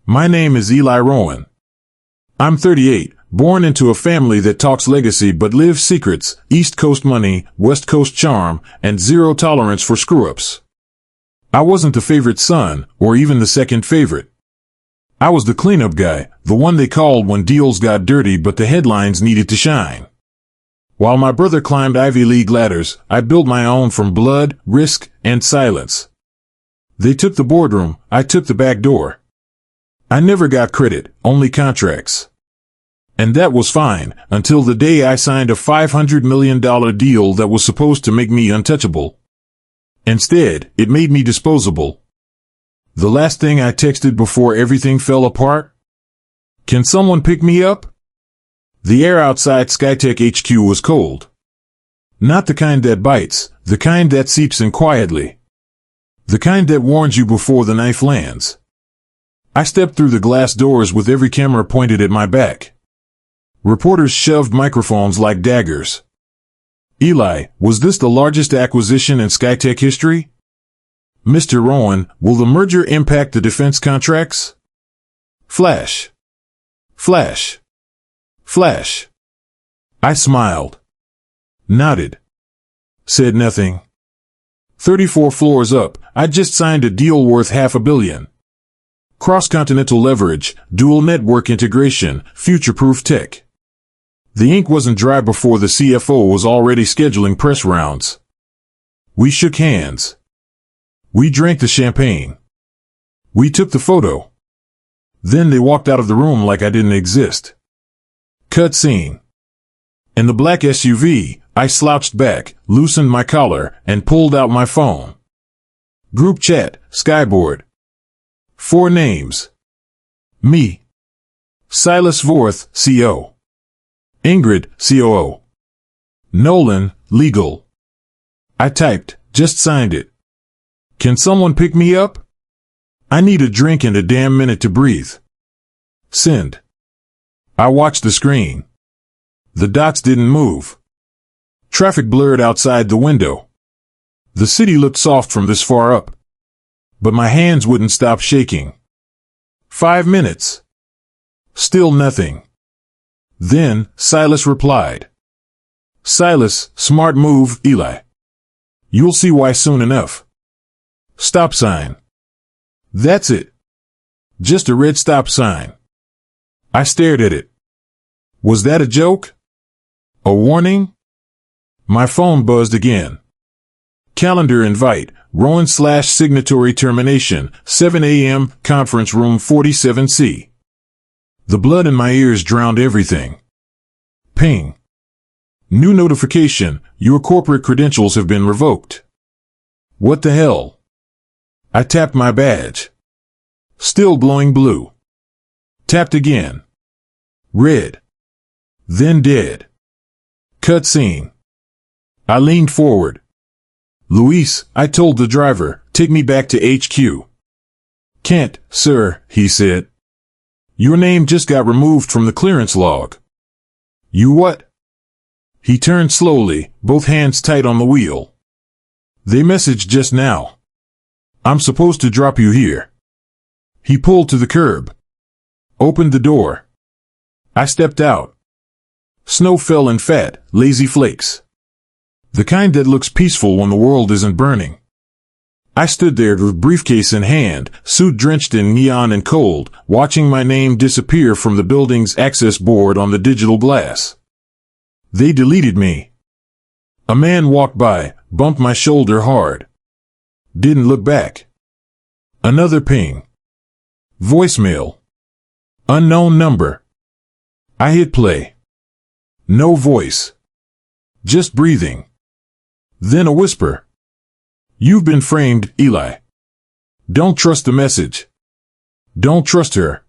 My name is Eli Rowan. I'm 38, born into a family that talks legacy but lives secrets, East Coast money, West Coast charm, and zero tolerance for screw-ups. I wasn't the favorite son, or even the second favorite. I was the cleanup guy, the one they called when deals got dirty but the headlines needed to shine. While my brother climbed Ivy League ladders, I built my own from blood, risk, and silence. They took the boardroom, I took the back door. I never got credit, only contracts. And that was fine, until the day I signed a $500 million deal that was supposed to make me untouchable. Instead, it made me disposable. The last thing I texted before everything fell apart? Can someone pick me up? The air outside Skytech HQ was cold. Not the kind that bites, the kind that seeps in quietly. The kind that warns you before the knife lands. I stepped through the glass doors with every camera pointed at my back. Reporters shoved microphones like daggers. Eli, was this the largest acquisition in Skytech history? Mr. Rowan, will the merger impact the defense contracts? Flash. Flash. Flash. I smiled. Nodded. Said nothing. 34 floors up, I just signed a deal worth $500 million. Cross-continental leverage, dual network integration, future-proof tech. The ink wasn't dry before the CFO was already scheduling press rounds. We shook hands. We drank the champagne. We took the photo. Then they walked out of the room like I didn't exist. Cut scene. In the black SUV, I slouched back, loosened my collar, and pulled out my phone. Group chat, Skyboard. 4 names. Me. Silas Vorth, CO. Ingrid, COO. Nolan, legal. I typed, just signed it. Can someone pick me up? I need a drink and a damn minute to breathe. Send. I watched the screen. The dots didn't move. Traffic blurred outside the window. The city looked soft from this far up. But my hands wouldn't stop shaking. 5 minutes. Still nothing. Then, Silas replied. Silas, smart move, Eli. You'll see why soon enough. Stop sign. That's it. Just a red stop sign. I stared at it. Was that a joke? A warning? My phone buzzed again. Calendar invite, Rowan/signatory termination, 7 a.m., conference room 47C. The blood in my ears drowned everything. Ping. New notification, your corporate credentials have been revoked. What the hell? I tapped my badge. Still glowing blue. Tapped again. Red. Then dead. Cut scene. I leaned forward. Luis, I told the driver, take me back to HQ. Can't, sir, he said. Your name just got removed from the clearance log. You what? He turned slowly, both hands tight on the wheel. They messaged just now. I'm supposed to drop you here. He pulled to the curb. Opened the door. I stepped out. Snow fell in fat, lazy flakes. The kind that looks peaceful when the world isn't burning. I stood there with briefcase in hand, suit drenched in neon and cold, watching my name disappear from the building's access board on the digital glass. They deleted me. A man walked by, bumped my shoulder hard. Didn't look back. Another ping. Voicemail. Unknown number. I hit play. No voice. Just breathing. Then a whisper. You've been framed, Eli. Don't trust the message. Don't trust her.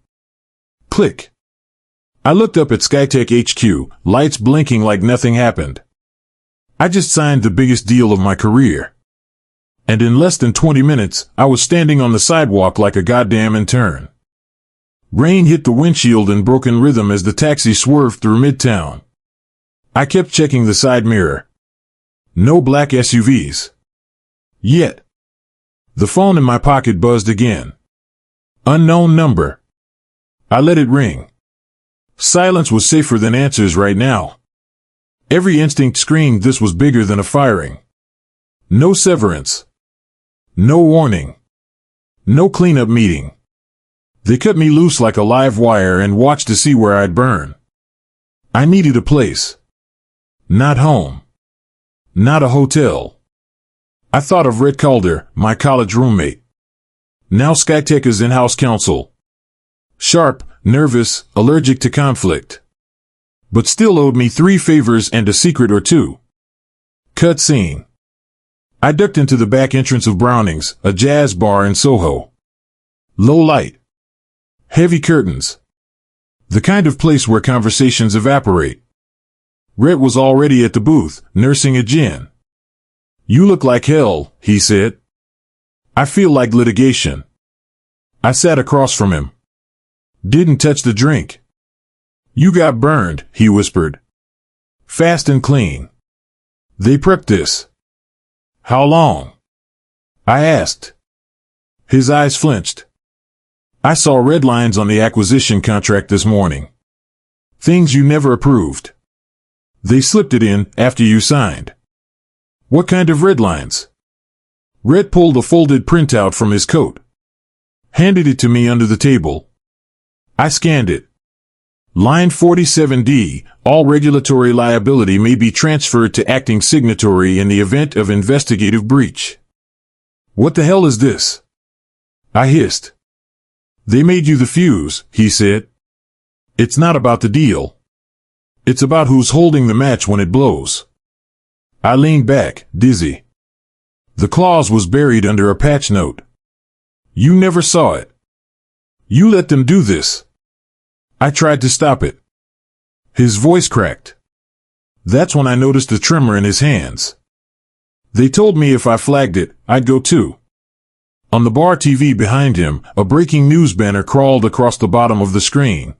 Click. I looked up at Skytech HQ, lights blinking like nothing happened. I just signed the biggest deal of my career. And in less than 20 minutes, I was standing on the sidewalk like a goddamn intern. Rain hit the windshield in broken rhythm as the taxi swerved through Midtown. I kept checking the side mirror. No black SUVs. Yet. The phone in my pocket buzzed again. Unknown number. I let it ring. Silence was safer than answers right now. Every instinct screamed this was bigger than a firing. No severance. No warning. No cleanup meeting. They cut me loose like a live wire and watched to see where I'd burn. I needed a place. Not home. Not a hotel. I thought of Red Calder, my college roommate. Now Skytech's in-house counsel. Sharp, nervous, allergic to conflict. But still owed me 3 favors and a secret or 2. Cut scene. I ducked into the back entrance of Browning's, a jazz bar in Soho. Low light. Heavy curtains. The kind of place where conversations evaporate. Rhett was already at the booth, nursing a gin. "You look like hell," he said. "I feel like litigation." I sat across from him. Didn't touch the drink. "You got burned," he whispered. "Fast and clean. They prepped this." "How long?" I asked. His eyes flinched. "I saw red lines on the acquisition contract this morning. Things you never approved. They slipped it in after you signed." "What kind of red lines?" Rhett pulled a folded printout from his coat. Handed it to me under the table. I scanned it. Line 47D, all regulatory liability may be transferred to acting signatory in the event of investigative breach. "What the hell is this?" I hissed. "They made you the fuse," he said. "It's not about the deal. It's about who's holding the match when it blows." I leaned back, dizzy. The clause was buried under a patch note. "You never saw it. You let them do this." I tried to stop it. His voice cracked. That's when I noticed a tremor in his hands. "They told me if I flagged it, I'd go too." On the bar TV behind him, a breaking news banner crawled across the bottom of the screen.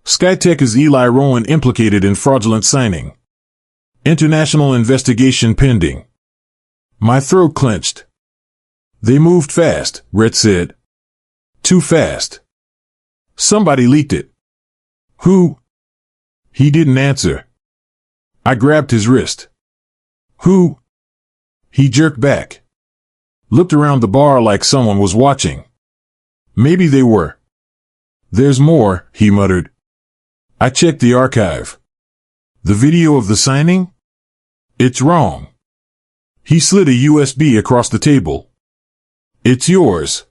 Skytech is Eli Rowan implicated in fraudulent signing. International investigation pending. My throat clenched. "They moved fast," Rhett said. "Too fast. Somebody leaked it." "Who?" He didn't answer. I grabbed his wrist. "Who?" He jerked back. Looked around the bar like someone was watching. Maybe they were. "There's more," he muttered. I checked the archive. "The video of the signing? It's wrong." He slid a USB across the table. "It's yours.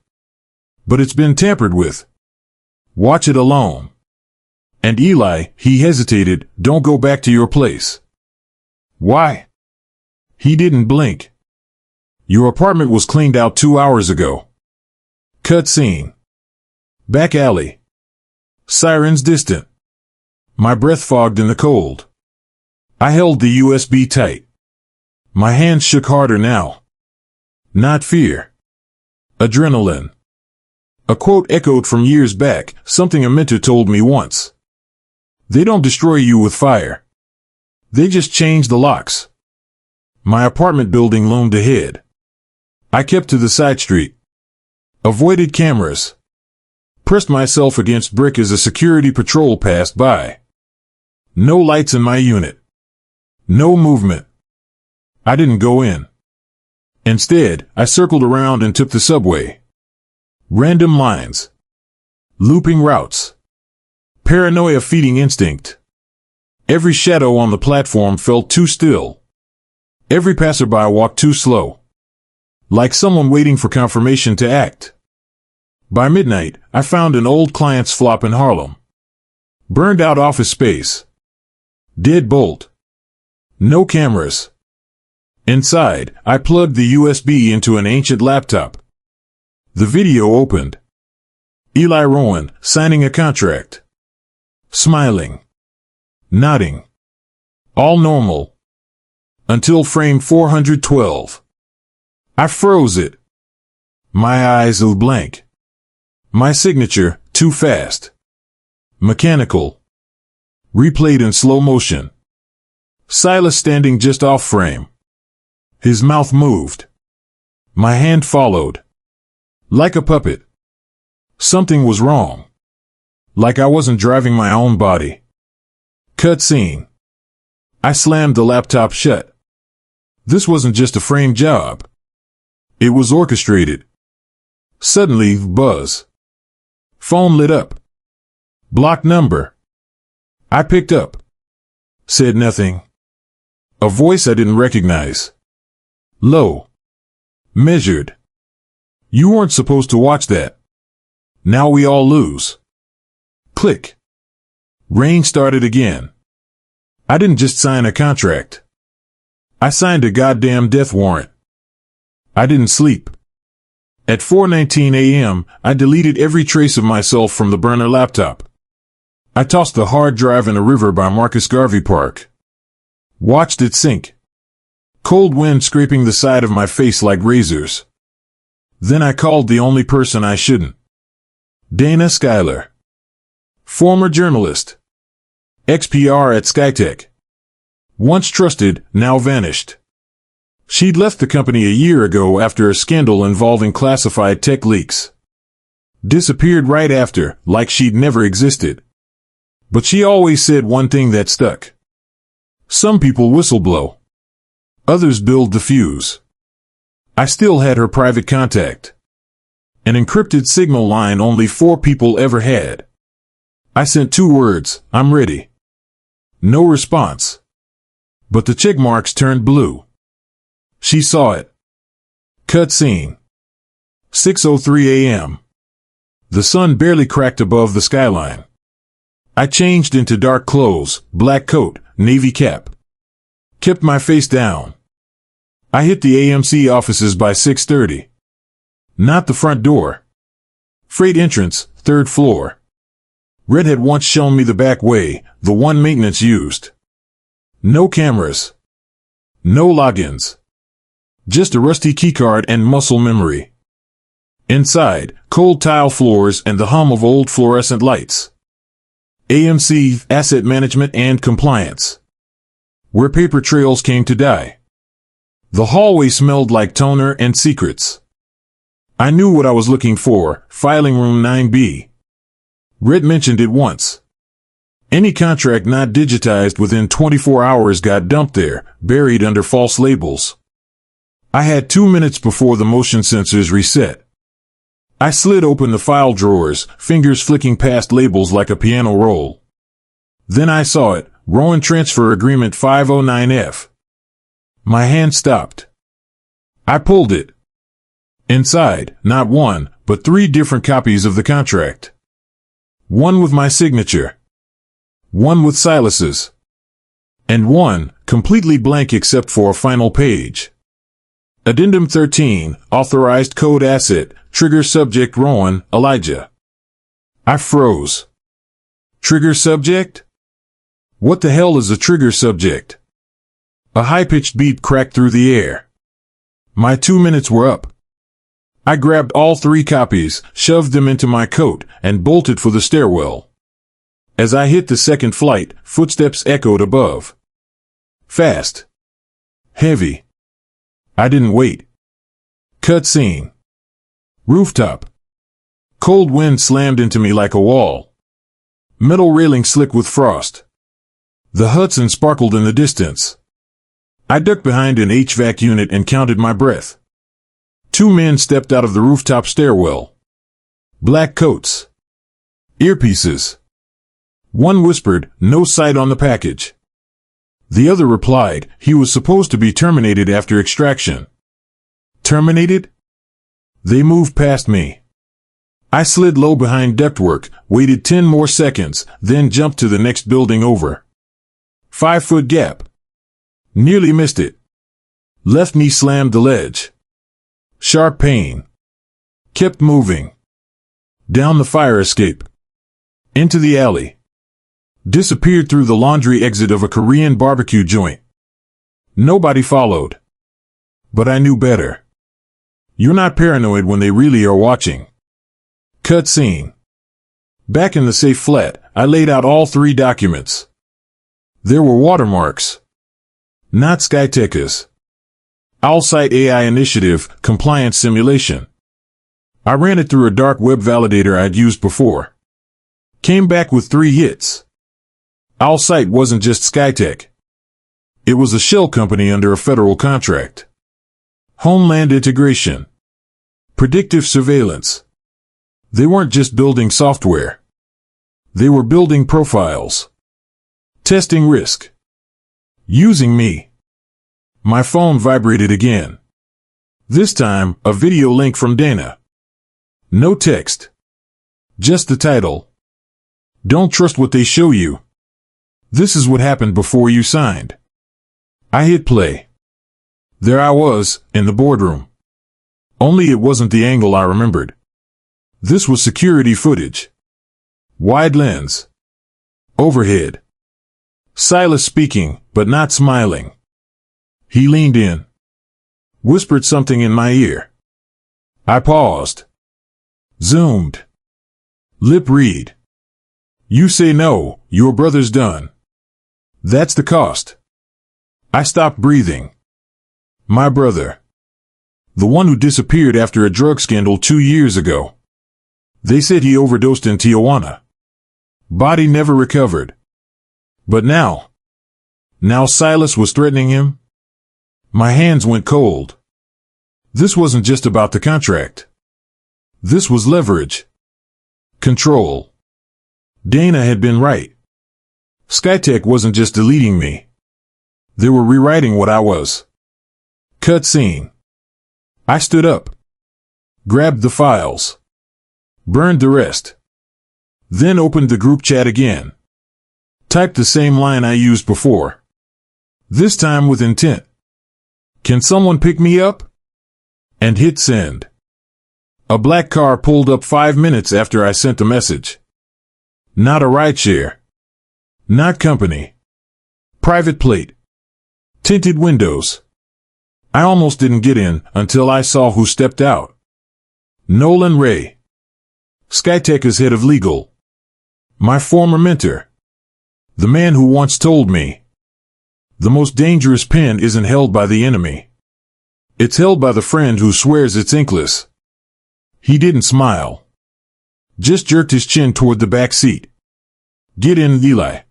But it's been tampered with. Watch it alone. And Eli," he hesitated, "don't go back to your place." "Why?" He didn't blink. "Your apartment was cleaned out 2 hours ago." Cut scene. Back alley. Sirens distant. My breath fogged in the cold. I held the USB tight. My hands shook harder now. Not fear. Adrenaline. A quote echoed from years back, something a mentor told me once. "They don't destroy you with fire. They just change the locks." My apartment building loomed ahead. I kept to the side street. Avoided cameras. Pressed myself against brick as a security patrol passed by. No lights in my unit. No movement. I didn't go in. Instead, I circled around and took the subway. Random lines. Looping routes. Paranoia feeding instinct. Every shadow on the platform felt too still. Every passerby walked too slow. Like someone waiting for confirmation to act. By midnight, I found an old client's flop in Harlem. Burned out office space. Dead bolt. No cameras. Inside, I plugged the USB into an ancient laptop. The video opened. Eli Rowan, signing a contract. Smiling. Nodding. All normal. Until frame 412. I froze it. My eyes were blank. My signature, too fast. Mechanical. Replayed in slow motion. Silas standing just off frame. His mouth moved. My hand followed. Like a puppet. Something was wrong. Like I wasn't driving my own body. Cutscene. I slammed the laptop shut. This wasn't just a frame job. It was orchestrated. Suddenly, buzz. Phone lit up. Block number. I picked up. Said nothing. A voice I didn't recognize. Low. Measured. You weren't supposed to watch that. Now we all lose. Click. Rain started again. I didn't just sign a contract. I signed a goddamn death warrant. I didn't sleep. At 4:19 a.m., I deleted every trace of myself from the burner laptop. I tossed the hard drive in a river by Marcus Garvey Park. Watched it sink. Cold wind scraping the side of my face like razors. Then I called the only person I shouldn't. Dana Schuyler. Former journalist. XPR at Skytech. Once trusted, now vanished. She'd left the company a year ago after a scandal involving classified tech leaks. Disappeared right after, like she'd never existed. But she always said one thing that stuck. Some people whistleblow. Others build the fuse. I still had her private contact. An encrypted signal line only 4 people ever had. I sent 2 words, I'm ready. No response. But the check marks turned blue. She saw it. Cutscene. 6:03 a.m. The sun barely cracked above the skyline. I changed into dark clothes, black coat, navy cap. Kept my face down. I hit the AMC offices by 6:30. Not the front door. Freight entrance, 3rd floor. Red had once shown me the back way, the one maintenance used. No cameras. No logins. Just a rusty keycard and muscle memory. Inside, cold tile floors and the hum of old fluorescent lights. AMC, Asset Management and Compliance. Where paper trails came to die. The hallway smelled like toner and secrets. I knew what I was looking for, filing room 9B. Red mentioned it once. Any contract not digitized within 24 hours got dumped there, buried under false labels. I had 2 minutes before the motion sensors reset. I slid open the file drawers, fingers flicking past labels like a piano roll. Then I saw it, Rowan Transfer Agreement 509F. My hand stopped. I pulled it. Inside, not 1, but 3 different copies of the contract. One with my signature. One with Silas's. And one, completely blank except for a final page. Addendum 13, Authorized Code Asset, Trigger Subject Rowan, Elijah. I froze. Trigger subject? What the hell is a trigger subject? A high-pitched beep cracked through the air. My 2 minutes were up. I grabbed all 3 copies, shoved them into my coat, and bolted for the stairwell. As I hit the second flight, footsteps echoed above. Fast. Heavy. I didn't wait. Cutscene. Rooftop. Cold wind slammed into me like a wall. Metal railing slick with frost. The Hudson sparkled in the distance. I ducked behind an HVAC unit and counted my breath. 2 men stepped out of the rooftop stairwell. Black coats. Earpieces. One whispered, "No sight on the package." The other replied, he was supposed to be terminated after extraction. Terminated? They moved past me. I slid low behind ductwork, waited 10 more seconds, then jumped to the next building over. 5-foot gap. Nearly missed it. Left knee slammed the ledge. Sharp pain. Kept moving. Down the fire escape. Into the alley. Disappeared through the laundry exit of a Korean barbecue joint. Nobody followed. But I knew better. You're not paranoid when they really are watching. Cutscene. Back in the safe flat, I laid out all 3 documents. There were watermarks. Not Skytech's. Owlsight AI Initiative, Compliance Simulation. I ran it through a dark web validator I'd used before. Came back with 3 hits. Our site wasn't just Skytech. It was a shell company under a federal contract. Homeland integration. Predictive surveillance. They weren't just building software. They were building profiles. Testing risk. Using me. My phone vibrated again. This time, a video link from Dana. No text. Just the title. Don't trust what they show you. This is what happened before you signed. I hit play. There I was, in the boardroom. Only it wasn't the angle I remembered. This was security footage. Wide lens. Overhead. Silas speaking, but not smiling. He leaned in. Whispered something in my ear. I paused. Zoomed. Lip read. You say no, your brother's done. That's the cost. I stopped breathing. My brother. The one who disappeared after a drug scandal 2 years ago. They said he overdosed in Tijuana. Body never recovered. But now Silas was threatening him? My hands went cold. This wasn't just about the contract. This was leverage. Control. Dana had been right. Skytech wasn't just deleting me. They were rewriting what I was. Cut scene. I stood up. Grabbed the files. Burned the rest. Then opened the group chat again. Typed the same line I used before. This time with intent. Can someone pick me up? And hit send. A black car pulled up 5 minutes after I sent the message. Not a rideshare. Not company. Private plate. Tinted windows. I almost didn't get in until I saw who stepped out. Nolan Ray. Skytech's head of legal. My former mentor. The man who once told me, the most dangerous pen isn't held by the enemy. It's held by the friend who swears it's inkless. He didn't smile. Just jerked his chin toward the back seat. Get in, Eli.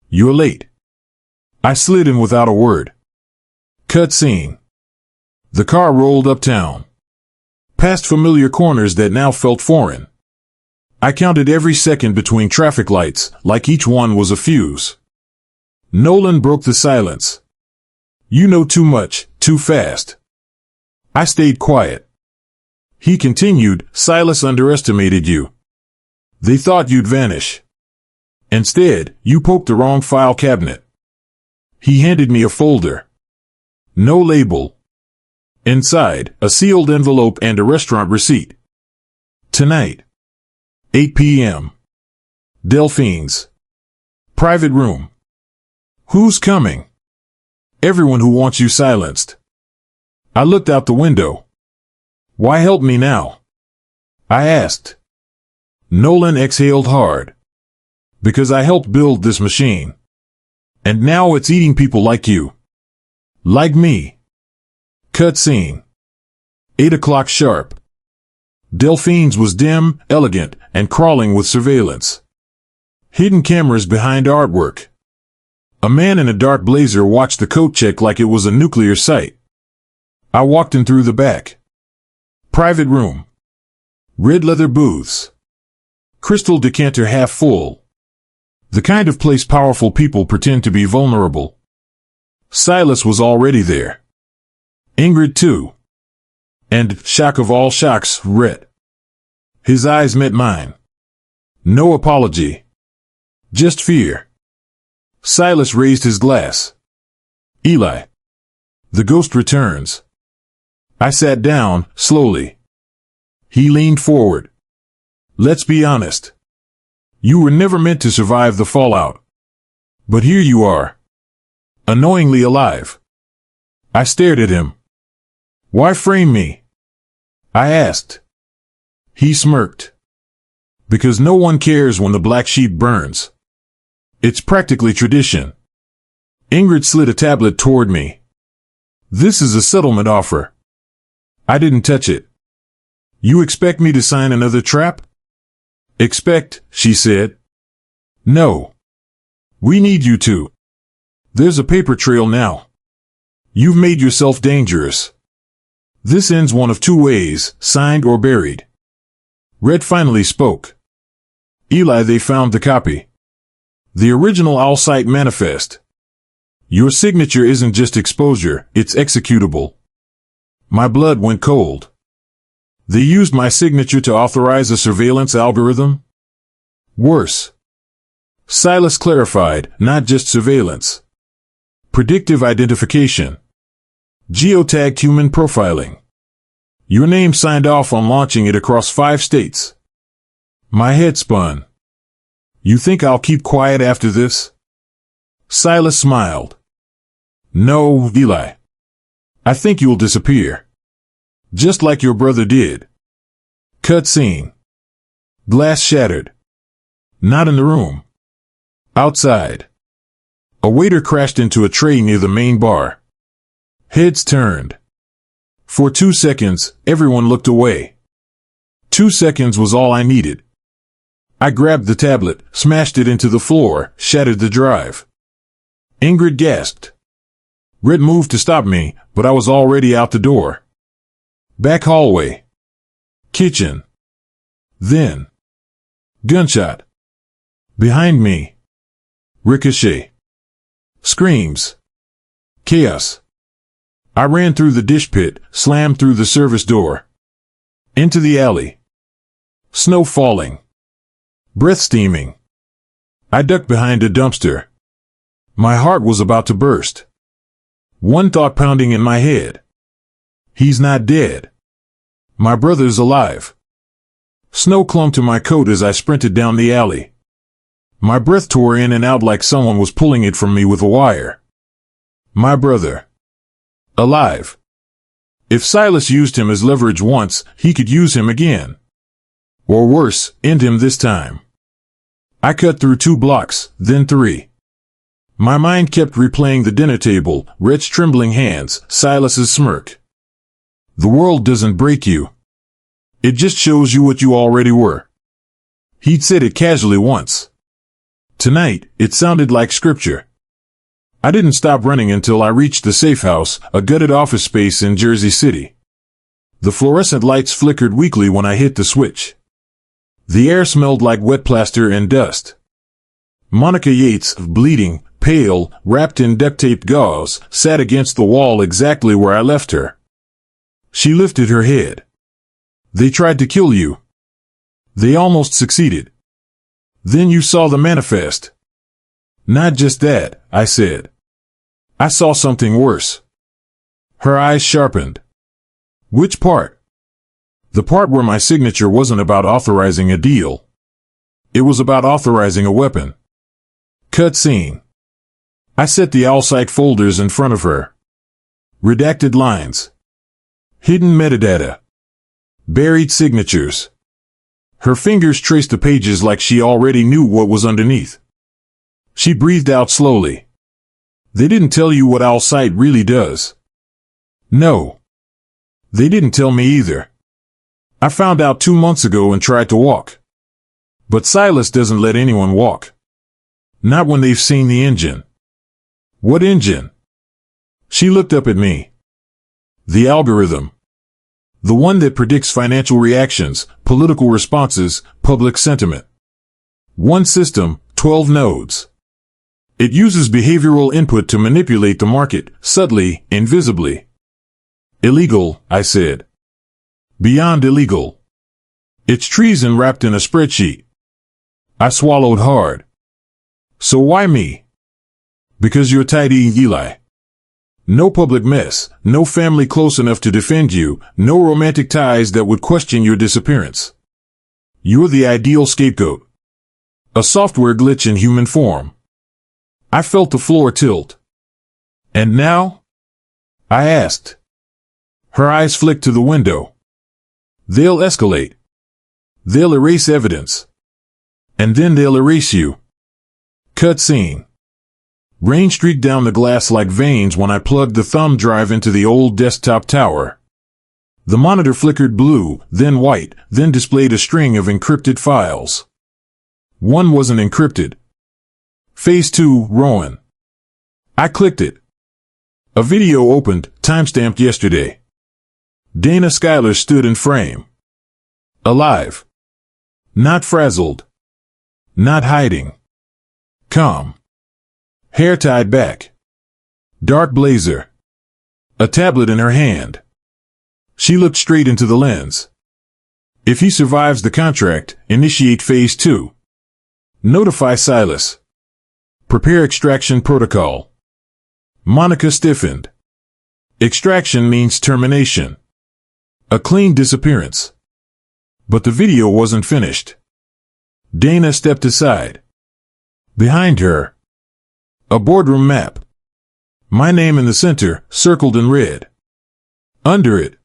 You're late. I slid in without a word. Cut scene. The car rolled uptown. Past familiar corners that now felt foreign. I counted every second between traffic lights, like each one was a fuse. Nolan broke the silence. You know too much, too fast. I stayed quiet. He continued, Silas underestimated you. They thought you'd vanish. Instead, you poked the wrong file cabinet. He handed me a folder. No label. Inside, a sealed envelope and a restaurant receipt. Tonight. 8 p.m. Delphine's. Private room. Who's coming? Everyone who wants you silenced. I looked out the window. Why help me now? I asked. Nolan exhaled hard. Because I helped build this machine. And now it's eating people like you. Like me. Cut scene. 8 o'clock sharp. Delphine's was dim, elegant, and crawling with surveillance. Hidden cameras behind artwork. A man in a dark blazer watched the coat check like it was a nuclear site. I walked in through the back. Private room. Red leather booths. Crystal decanter half full. The kind of place powerful people pretend to be vulnerable. Silas was already there. Ingrid too. And, shock of all shocks, Rhett. His eyes met mine. No apology. Just fear. Silas raised his glass. Eli. The ghost returns. I sat down, slowly. He leaned forward. Let's be honest. You were never meant to survive the fallout. But here you are. Annoyingly alive. I stared at him. Why frame me? I asked. He smirked. Because no one cares when the black sheep burns. It's practically tradition. Ingrid slid a tablet toward me. This is a settlement offer. I didn't touch it. You expect me to sign another trap? Expect, she said. No. We need you to. There's a paper trail now. You've made yourself dangerous. This ends one of two ways, signed or buried. Red finally spoke. Eli, they found the copy. The original All-Sight manifest. Your signature isn't just exposure, it's executable. My blood went cold. They used my signature to authorize a surveillance algorithm? Worse. Silas clarified, not just surveillance. Predictive identification. Geotagged human profiling. Your name signed off on launching it across 5 states. My head spun. You think I'll keep quiet after this? Silas smiled. No, Eli. I think you'll disappear. Just like your brother did. Cut scene. Glass shattered. Not in the room. Outside. A waiter crashed into a tray near the main bar. Heads turned. For 2 seconds, everyone looked away. 2 seconds was all I needed. I grabbed the tablet, smashed it into the floor, shattered the drive. Ingrid gasped. Red moved to stop me, but I was already out the door. Back hallway. Kitchen. Then. Gunshot. Behind me. Ricochet. Screams. Chaos. I ran through the dish pit, slammed through the service door. Into the alley. Snow falling. Breath steaming. I ducked behind a dumpster. My heart was about to burst. One thought pounding in my head. He's not dead. My brother's alive. Snow clung to my coat as I sprinted down the alley. My breath tore in and out like someone was pulling it from me with a wire. My brother. Alive. If Silas used him as leverage once, he could use him again. Or worse, end him this time. I cut through 2 blocks, then 3. My mind kept replaying the dinner table, Red's trembling hands, Silas's smirk. The world doesn't break you. It just shows you what you already were. He'd said it casually once. Tonight, it sounded like scripture. I didn't stop running until I reached the safe house, a gutted office space in Jersey City. The fluorescent lights flickered weakly when I hit the switch. The air smelled like wet plaster and dust. Monica Yates, bleeding, pale, wrapped in duct-taped gauze, sat against the wall exactly where I left her. She lifted her head. They tried to kill you. They almost succeeded. Then you saw the manifest. Not just that, I said. I saw something worse. Her eyes sharpened. Which part? The part where my signature wasn't about authorizing a deal. It was about authorizing a weapon. Cut scene. I set the All-Sight folders in front of her. Redacted lines. Hidden metadata. Buried signatures. Her fingers traced the pages like she already knew what was underneath. She breathed out slowly. They didn't tell you what All-Sight really does. No. They didn't tell me either. I found out 2 months ago and tried to walk. But Silas doesn't let anyone walk. Not when they've seen the engine. What engine? She looked up at me. The algorithm. The one that predicts financial reactions, political responses, public sentiment. One system, 12 nodes. It uses behavioral input to manipulate the market, subtly, invisibly. Illegal, I said. Beyond illegal. It's treason wrapped in a spreadsheet. I swallowed hard. So why me? Because you're tidy, Eli. No public mess, no family close enough to defend you, no romantic ties that would question your disappearance. You're the ideal scapegoat. A software glitch in human form. I felt the floor tilt. And now? I asked. Her eyes flicked to the window. They'll escalate. They'll erase evidence. And then they'll erase you. Cut scene. Rain streaked down the glass like veins when I plugged the thumb drive into the old desktop tower. The monitor flickered blue, then white, then displayed a string of encrypted files. One wasn't encrypted. Phase 2, Rowan. I clicked it. A video opened, timestamped yesterday. Dana Schuyler stood in frame. Alive. Not frazzled. Not hiding. Calm. Hair tied back. Dark blazer. A tablet in her hand. She looked straight into the lens. If he survives the contract, initiate Phase 2. Notify Silas. Prepare extraction protocol. Monica stiffened. Extraction means termination. A clean disappearance. But the video wasn't finished. Dana stepped aside. Behind her, a boardroom map. My name in the center, circled in red. Under it,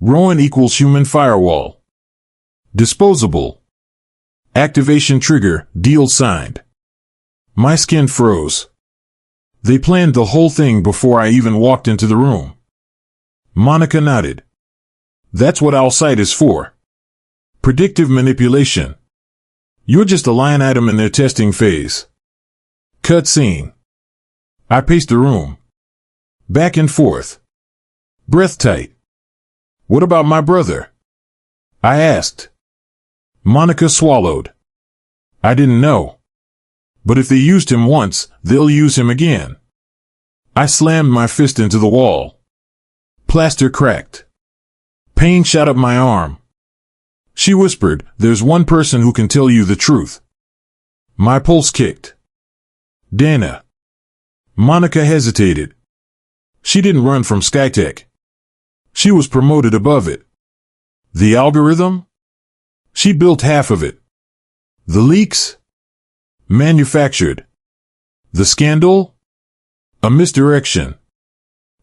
Rowan equals human firewall. Disposable. Activation trigger, deal signed. My skin froze. They planned the whole thing before I even walked into the room. Monica nodded. That's what our site is for. Predictive manipulation. You're just a line item in their testing phase. Cut scene. I paced the room. Back and forth. Breath tight. What about my brother? I asked. Monica swallowed. I didn't know. But if they used him once, they'll use him again. I slammed my fist into the wall. Plaster cracked. Pain shot up my arm. She whispered, "There's one person who can tell you the truth." My pulse kicked. Dana. Monica hesitated. She didn't run from Skytech. She was promoted above it. The algorithm? She built half of it. The leaks? Manufactured. The scandal? A misdirection.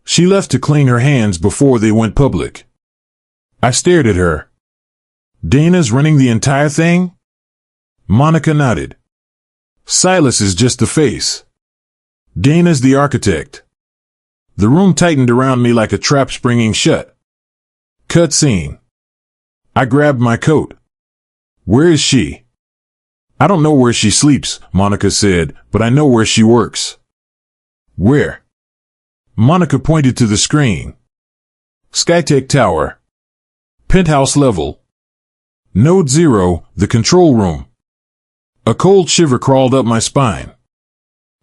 She left to clean her hands before they went public. I stared at her. Dana's running the entire thing? Monica nodded. Silas is just the face. Dana's the architect. The room tightened around me like a trap springing shut. Cut scene. I grabbed my coat. Where is she? I don't know where she sleeps, Monica said, but I know where she works. Where? Monica pointed to the screen. Skytech Tower. Penthouse level. Node 0, the control room. A cold shiver crawled up my spine.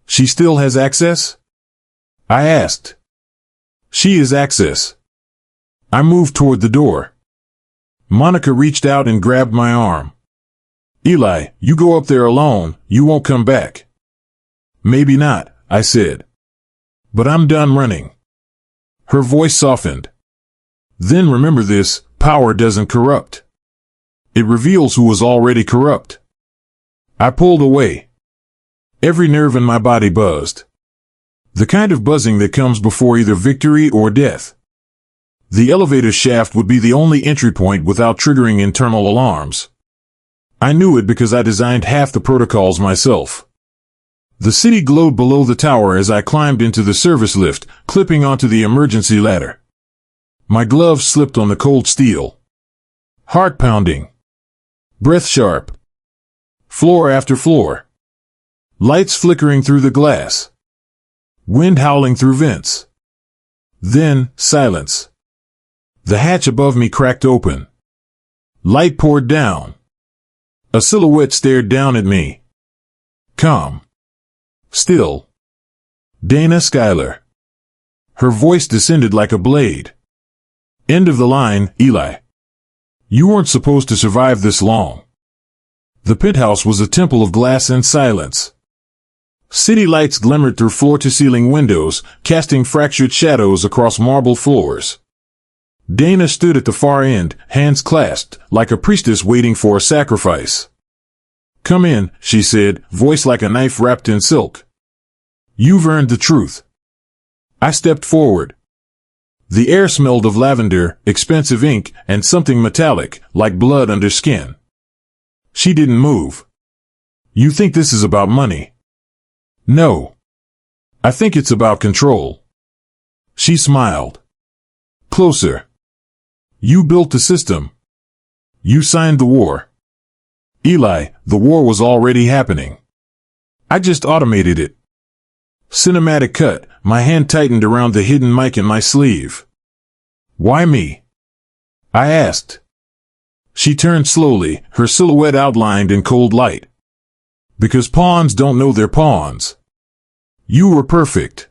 She still has access? I asked. She is access. I moved toward the door. Monica reached out and grabbed my arm. Eli, you go up there alone, you won't come back. Maybe not, I said. But I'm done running. Her voice softened. Then remember this, power doesn't corrupt. It reveals who was already corrupt. I pulled away. Every nerve in my body buzzed. The kind of buzzing that comes before either victory or death. The elevator shaft would be the only entry point without triggering internal alarms. I knew it because I designed half the protocols myself. The city glowed below the tower as I climbed into the service lift, clipping onto the emergency ladder. My gloves slipped on the cold steel. Heart pounding. Breath sharp. Floor after floor. Lights flickering through the glass. Wind howling through vents. Then, silence. The hatch above me cracked open. Light poured down. A silhouette stared down at me. Calm. Still. Dana Schuyler. Her voice descended like a blade. End of the line, Eli. You weren't supposed to survive this long. The penthouse was a temple of glass and silence. City lights glimmered through floor-to-ceiling windows, casting fractured shadows across marble floors. Dana stood at the far end, hands clasped, like a priestess waiting for a sacrifice. Come in, she said, voice like a knife wrapped in silk. You've earned the truth. I stepped forward. The air smelled of lavender, expensive ink, and something metallic, like blood under skin. She didn't move. You think this is about money? No. I think it's about control. She smiled. Closer. You built the system. You signed the war. Eli, the war was already happening. I just automated it. Cinematic cut, my hand tightened around the hidden mic in my sleeve. Why me? I asked. She turned slowly, her silhouette outlined in cold light. Because pawns don't know they're pawns. You were perfect.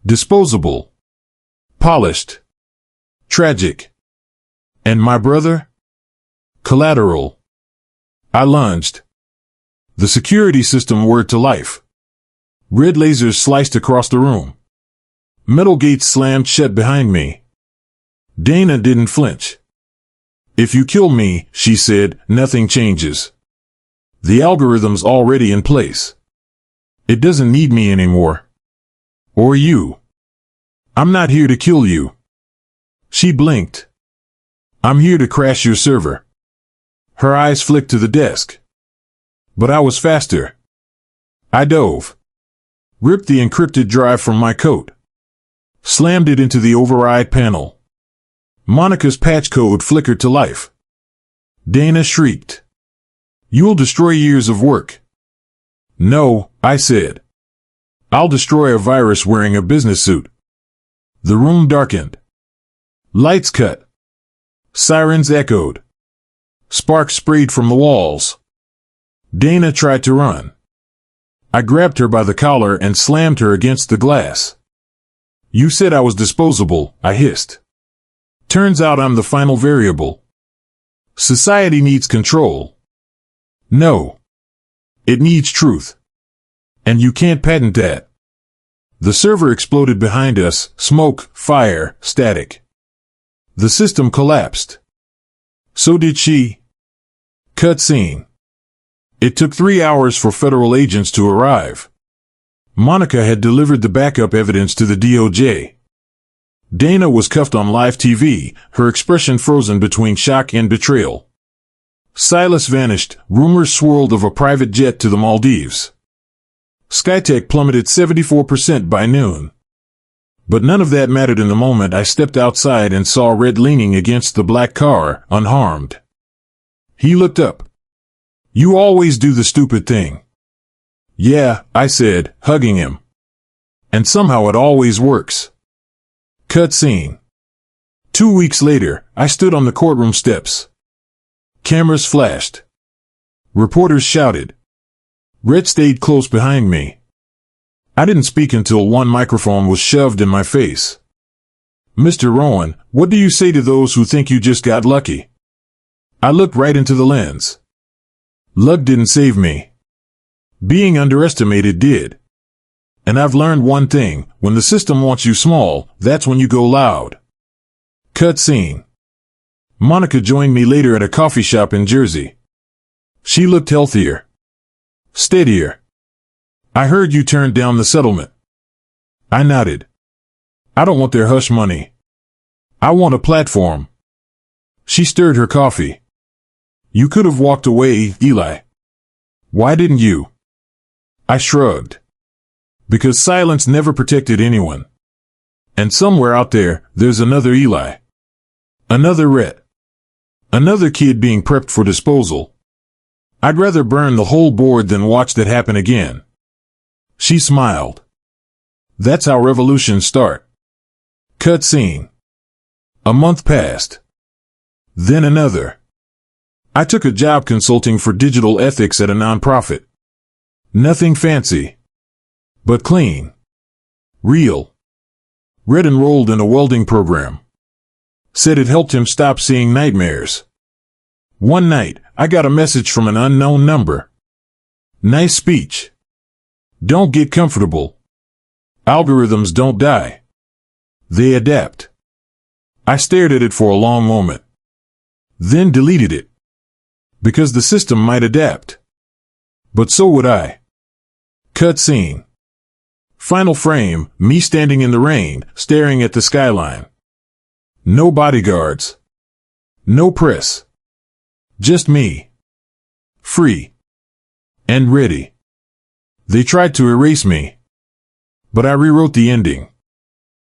Disposable. Polished. Tragic. And my brother? Collateral. I lunged. The security system whirred to life. Red lasers sliced across the room. Metal gates slammed shut behind me. Dana didn't flinch. If you kill me, she said, nothing changes. The algorithm's already in place. It doesn't need me anymore. Or you. I'm not here to kill you. She blinked. I'm here to crash your server. Her eyes flicked to the desk. But I was faster. I dove. Ripped the encrypted drive from my coat. Slammed it into the override panel. Monica's patch code flickered to life. Dana shrieked. You'll destroy years of work. No, I said. I'll destroy a virus wearing a business suit. The room darkened. Lights cut. Sirens echoed. Sparks sprayed from the walls. Dana tried to run. I grabbed her by the collar and slammed her against the glass. You said I was disposable, I hissed. Turns out I'm the final variable. Society needs control. No. It needs truth. And you can't patent that. The server exploded behind us, smoke, fire, static. The system collapsed. So did she. Cut scene. It took 3 hours for federal agents to arrive. Monica had delivered the backup evidence to the DOJ. Dana was cuffed on live TV, her expression frozen between shock and betrayal. Silas vanished, rumors swirled of a private jet to the Maldives. Skytech plummeted 74% by noon. But none of that mattered in the moment I stepped outside and saw Red leaning against the black car, unharmed. He looked up. You always do the stupid thing. Yeah, I said, hugging him. And somehow it always works. Cut scene. 2 weeks later, I stood on the courtroom steps. Cameras flashed. Reporters shouted. Red stayed close behind me. I didn't speak until one microphone was shoved in my face. Mr. Rowan, what do you say to those who think you just got lucky? I looked right into the lens. Luck didn't save me. Being underestimated did. And I've learned one thing, when the system wants you small, that's when you go loud. Cut scene. Monica joined me later at a coffee shop in Jersey. She looked healthier. Steadier. I heard you turned down the settlement. I nodded. I don't want their hush money. I want a platform. She stirred her coffee. You could have walked away, Eli. Why didn't you? I shrugged. Because silence never protected anyone. And somewhere out there, there's another Eli. Another Rhett. Another kid being prepped for disposal. I'd rather burn the whole board than watch that happen again. She smiled. That's how revolutions start. Cut scene. A month passed. Then another. I took a job consulting for digital ethics at a nonprofit. Nothing fancy. But clean. Real. Red enrolled in a welding program. Said it helped him stop seeing nightmares. One night, I got a message from an unknown number. Nice speech. Don't get comfortable. Algorithms don't die. They adapt. I stared at it for a long moment. Then deleted it. Because the system might adapt. But so would I. Cut scene. Final frame, me standing in the rain, staring at the skyline. No bodyguards. No press. Just me. Free. And ready. They tried to erase me. But I rewrote the ending.